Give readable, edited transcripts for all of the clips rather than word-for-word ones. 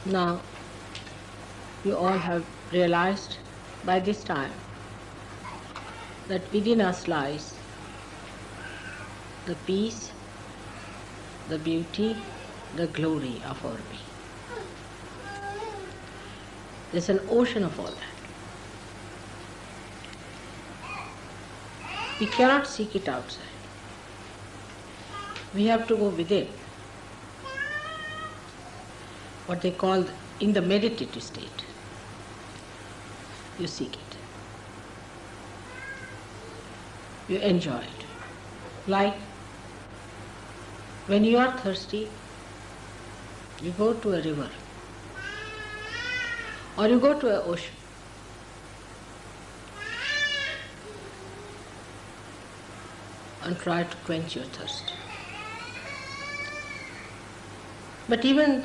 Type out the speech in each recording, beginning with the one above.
Now, you all have realized by this time that within us lies the peace, the beauty, the glory of our being. There's an ocean of all that. We cannot seek it outside. We have to go within, what they call in the meditative state. You seek it. You enjoy it. Like when you are thirsty, you go to a river or you go to an ocean. And try to quench your thirst. But even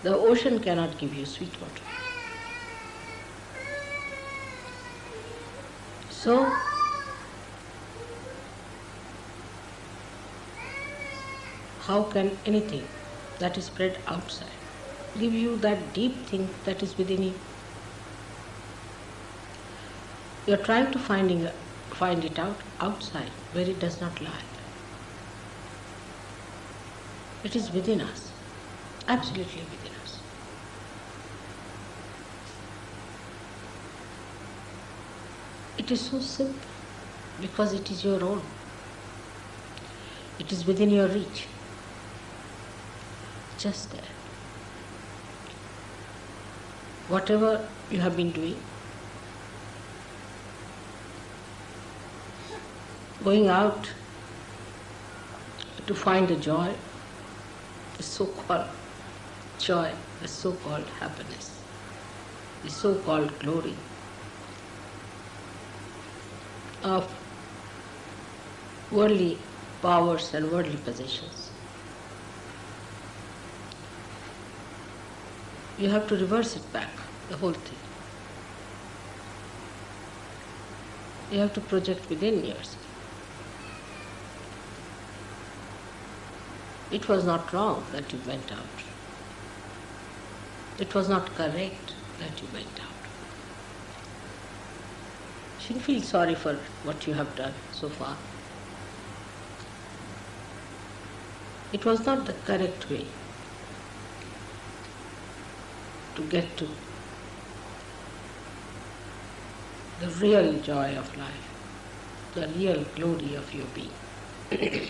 the ocean cannot give you sweet water. So, how can anything that is spread outside give you that deep thing that is within you? You are trying to find it out outside where it does not lie. It is within us, absolutely within us. It is so simple because it is your own. It is within your reach, just there. Whatever you have been doing, going out to find the joy, the so-called joy, the so-called happiness, the so-called glory of worldly powers and worldly possessions. You have to reverse it back, the whole thing. You have to project within yourself. It was not wrong that you went out. It was not correct that you went out. You shouldn't feel sorry for what you have done so far. It was not the correct way to get to the real joy of life, the real glory of your being.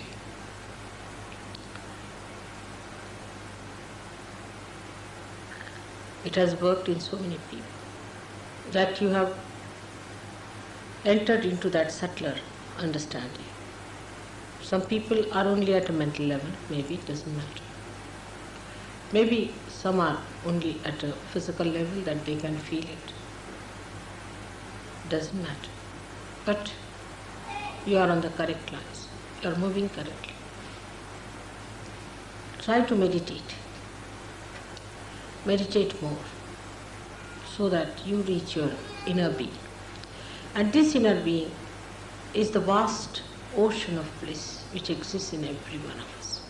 It has worked in so many people that you have entered into that subtler understanding. Some people are only at a mental level, maybe it doesn't matter. Maybe some are only at a physical level that they can feel it. Doesn't matter. But you are on the correct lines. You are moving correctly. Try to meditate. Meditate more so that you reach your inner being. And this inner being is the vast ocean of bliss which exists in every one of us.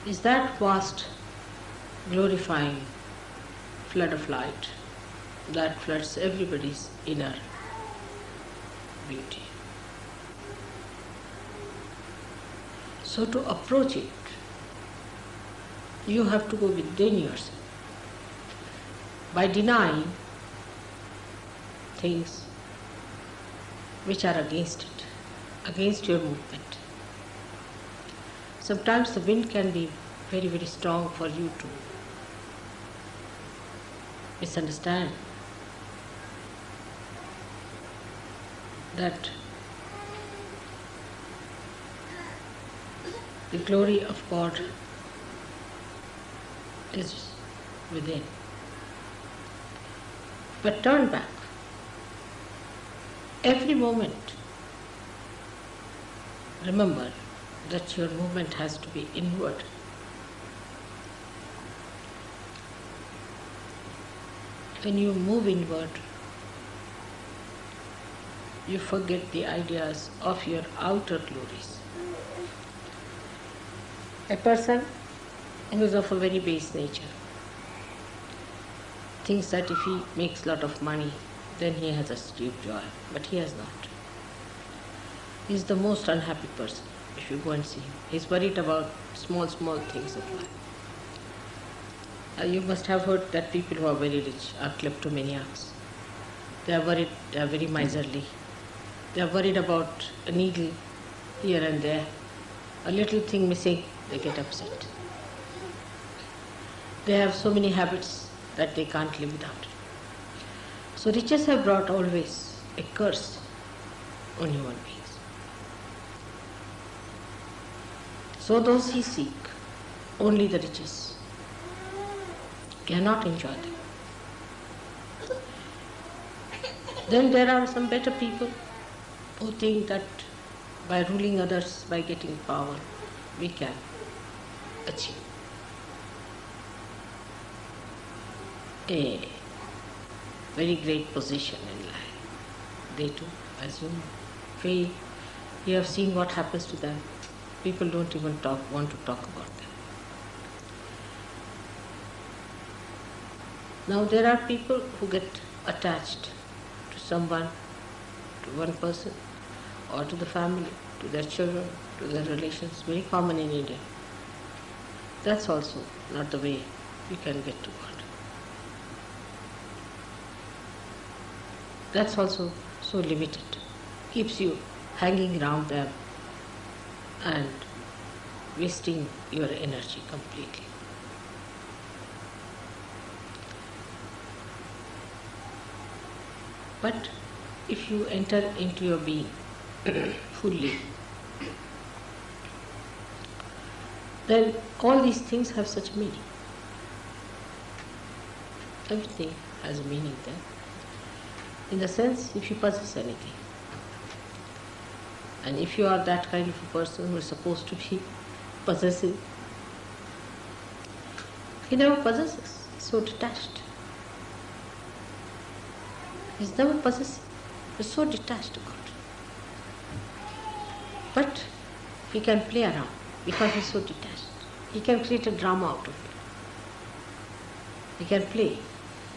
Is that vast, glorifying flood of light that floods everybody's inner beauty. So to approach it, you have to go within yourself. By denying things which are against it, against your movement. Sometimes the wind can be very, very strong for you to misunderstand that the glory of God is within. But turn back. Every moment, remember that your movement has to be inward. When you move inward, you forget the ideas of your outer glories. A person He was of a very base nature. Thinks that if he makes a lot of money, then he has a deep joy, but he has not. He is the most unhappy person if you go and see him. He is worried about small things of life. You must have heard that people who are very rich are kleptomaniacs. They are worried, they are very miserly. They are worried about a needle here and there. A little thing missing, they get upset. They have so many habits that they can't live without it. So riches have brought always a curse on human beings. So those who seek only the riches cannot enjoy them. Then there are some better people who think that by ruling others, by getting power, we can achieve a very great position in life. They too, as you fail, you have seen what happens to them. People don't even want to talk about them. Now there are people who get attached to someone, to one person, or to the family, to their children, to their relations, very common in India. That's also not the way you can get to God. That's also so limited, keeps you hanging around them and wasting your energy completely. But if you enter into your being fully, then all these things have such meaning. Everything has a meaning there. In the sense, if you possess anything, and if you are that kind of a person who is supposed to be possessive, he never possesses, he's so detached. He's never possessive, he's so detached about it. But he can play around because he's so detached. He can create a drama out of it. He can play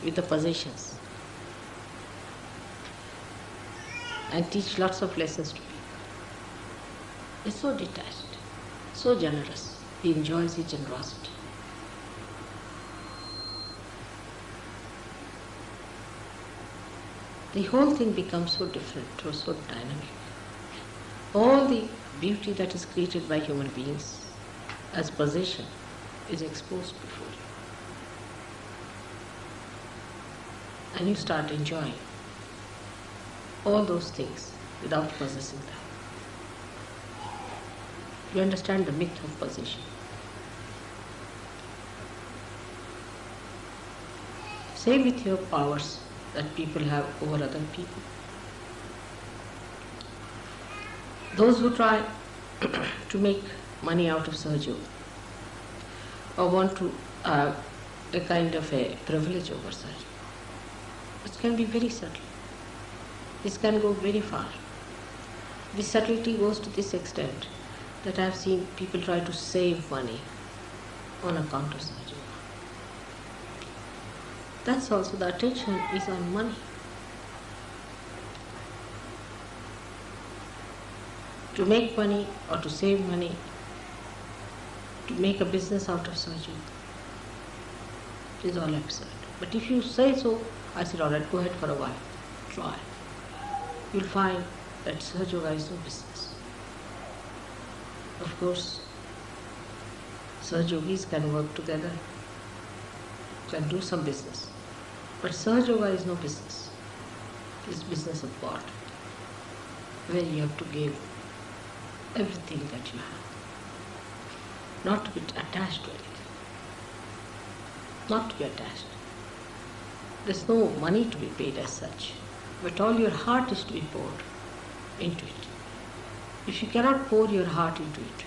with the possessions and teach lots of lessons to people. He's so detached, so generous. He enjoys his generosity. The whole thing becomes so different or so dynamic. All the beauty that is created by human beings as possession is exposed before you. And you start enjoying all those things without possessing them. You understand the myth of possession. Same with your powers that people have over other people. Those who try to make money out of Sahaja or want to have a kind of a privilege over Sahaja, it can be very subtle. This can go very far. The subtlety goes to this extent that I have seen people try to save money on account of Sahaja. That's also, the attention is on money. To make money or to save money, to make a business out of Sahaja is all absurd. But if you say so, I said, all right, go ahead for a while, try. You'll find that Sahaja Yoga is no business. Of course, Sahaja Yogis can work together, can do some business. But Sahaja Yoga is no business. It's business of God, where you have to give everything that you have. Not to be attached to anything. Not to be attached. There's no money to be paid as such, but all your heart is to be poured into it. If you cannot pour your heart into it,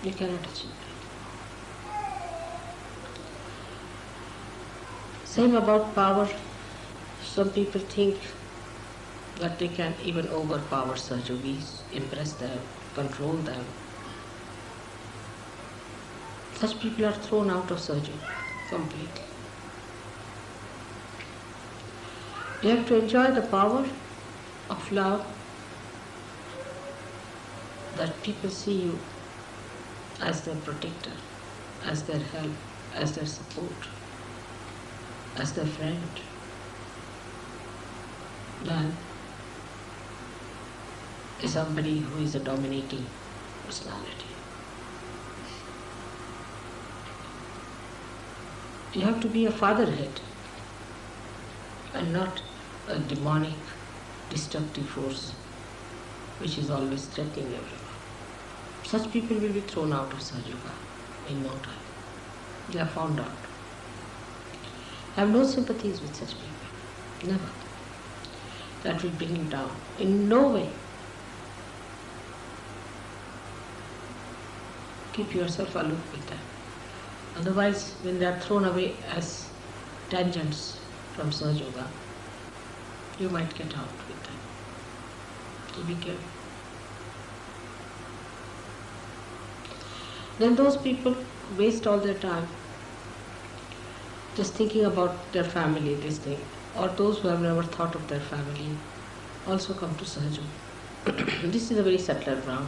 you cannot achieve that. Same about power. Some people think that they can even overpower Sahaja Yogis, impress them, control them. Such people are thrown out of Sahaja completely. You have to enjoy the power of love, that people see you as their protector, as their help, as their support, as their friend, than somebody who is a dominating personality. You have to be a fatherhead and not a demonic, destructive force which is always threatening everyone. Such people will be thrown out of Sahaja in no time. They are found out. I have no sympathies with such people. Never. That will bring you down. In no way. Keep yourself aloof with them. Otherwise, when they are thrown away as tangents from Sahaja, you might get out with them. So be careful. Then those people waste all their time just thinking about their family, this thing, or those who have never thought of their family also come to Sahaja. This is a very subtler ground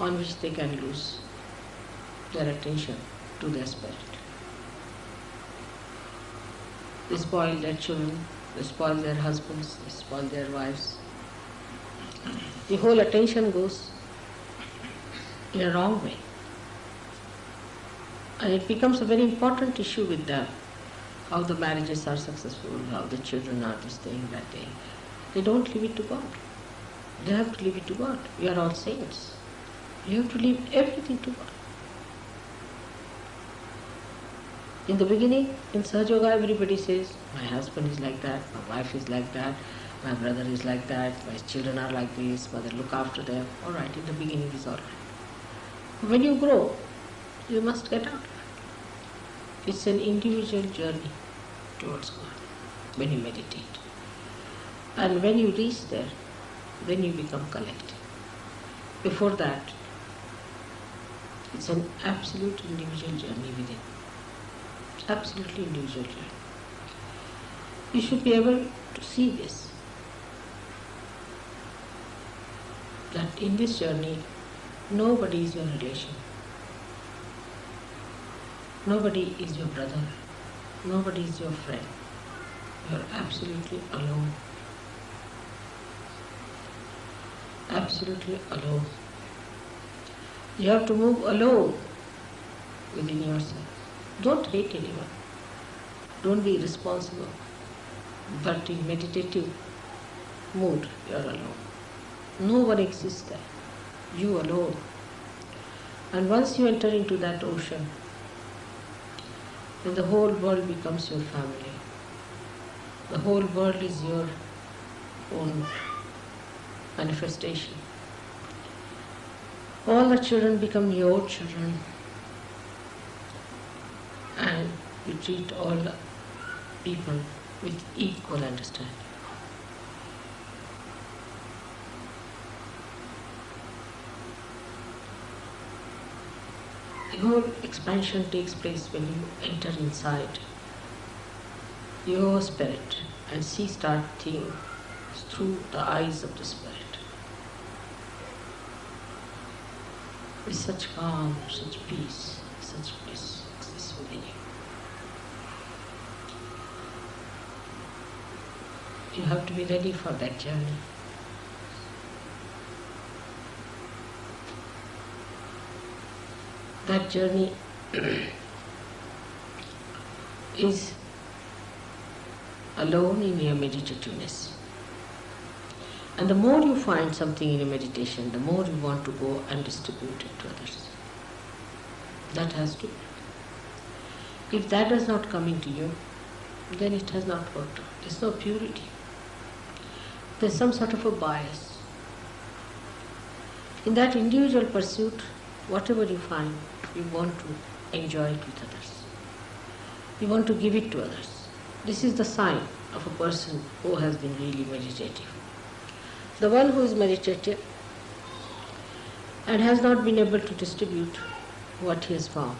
on which they can lose their attention to their spirit. They spoil their children, they spoil their husbands, they spoil their wives. The whole attention goes in a wrong way. And it becomes a very important issue with them, how the marriages are successful, how the children are this thing, that thing. They don't leave it to God. They have to leave it to God. We are all saints. You have to leave everything to God. In the beginning, in Sahaja Yoga, everybody says, my husband is like that, my wife is like that, my brother is like that, my children are like this, mother look after them. All right, in the beginning is all right. When you grow, you must get out of it. It's an individual journey towards God when you meditate. And when you reach there, then you become collective. Before that, it's an absolute individual journey within. Absolutely individual journey. You should be able to see this. That in this journey, nobody is your relation. Nobody is your brother. Nobody is your friend. You are absolutely alone. Absolutely alone. You have to move alone within yourself. Don't hate anyone. Don't be irresponsible. But in meditative mood, you are alone. No one exists there. You alone. And once you enter into that ocean, then the whole world becomes your family. The whole world is your own manifestation. All the children become your children, and you treat all the people with equal understanding. The whole expansion takes place when you enter inside your spirit and start seeing through the eyes of the spirit. With such calm, such peace, such bliss exists within you. You have to be ready for that journey. That journey is alone in your meditativeness. And the more you find something in your meditation, the more you want to go and distribute it to others. That has to be. If that is not coming to you, then it has not worked out. There's no purity. There's some sort of a bias. In that individual pursuit, whatever you find, you want to enjoy it with others. You want to give it to others. This is the sign of a person who has been really meditative. The one who is meditative and has not been able to distribute what he has found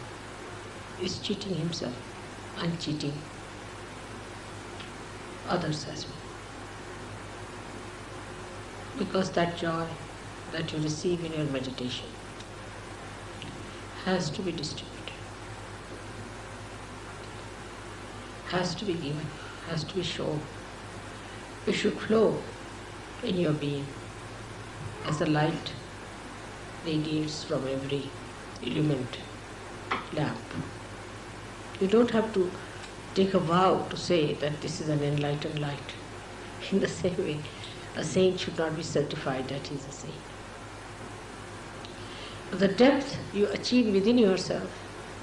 is cheating himself and cheating others as well. Because that joy that you receive in your meditation has to be distributed, has to be given, has to be shown. It should flow in your being as the light radiates from every illumined lamp. You don't have to take a vow to say that this is an enlightened light. In the same way, a saint should not be certified that he is a saint. The depth you achieve within yourself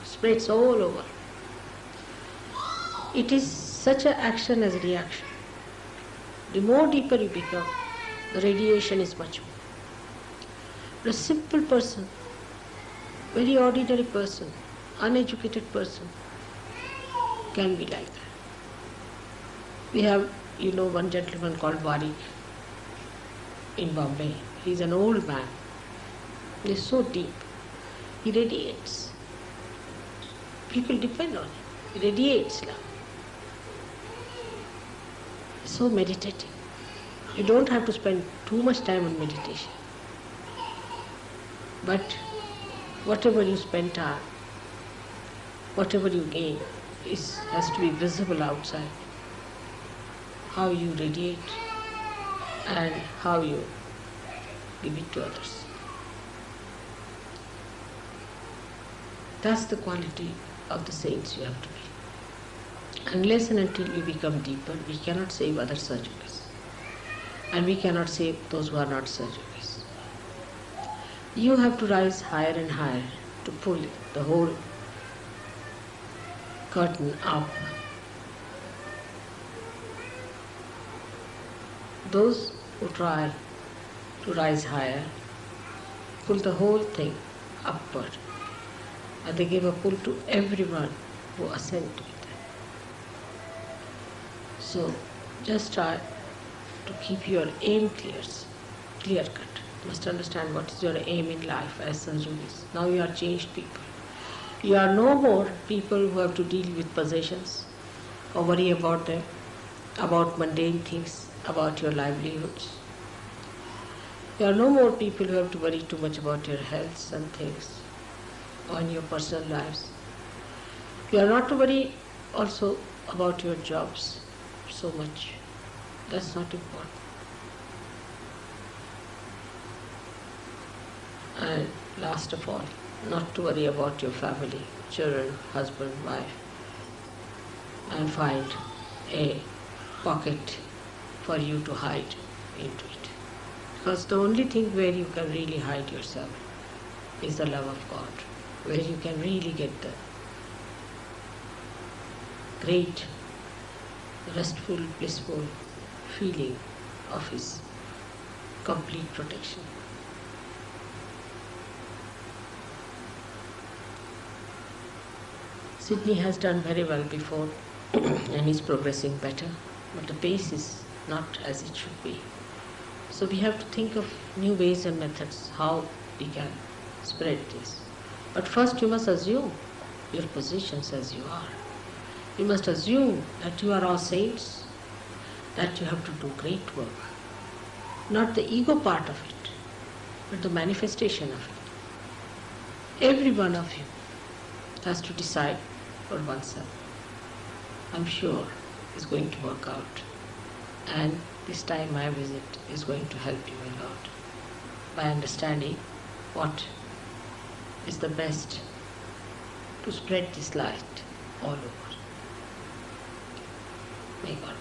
spreads all over. It is such an action as a reaction. The more deeper you become, the radiation is much more. A simple person, very ordinary person, uneducated person can be like that. We have, one gentleman called Varik in Bombay. He's an old man. He's so deep. He radiates. People depend on him. He radiates love. So meditative. You don't have to spend too much time on meditation. But whatever you spend time, whatever you gain, has to be visible outside. How you radiate and how you give it to others. That's the quality of the saints you have to be. Unless and until you become deeper, we cannot save other searchers. And we cannot save those who are not searchers. You have to rise higher and higher to pull the whole curtain up. Those who try to rise higher pull the whole thing upward, and they give a pull to everyone who ascend to it. So just try to keep your aim clear cut. You must understand what is your aim in life as Sanjogis. Now you are changed people. You are no more people who have to deal with possessions or worry about them, about mundane things, about your livelihoods. You are no more people who have to worry too much about your health and things or in your personal lives. You are not to worry also about your jobs so much. That's not important. And last of all, not to worry about your family, children, husband, wife, and find a pocket for you to hide into it. Because the only thing where you can really hide yourself is the love of God, where you can really get the great, restful, blissful feeling of His complete protection. Sydney has done very well before and is progressing better, but the pace is not as it should be. So we have to think of new ways and methods how we can spread this. But first you must assume your positions as you are. You must assume that you are all saints, that you have to do great work. Not the ego part of it, but the manifestation of it. Every one of you has to decide for oneself. I'm sure it's going to work out. And this time my visit is going to help you a lot by understanding what is the best to spread this light all over. May God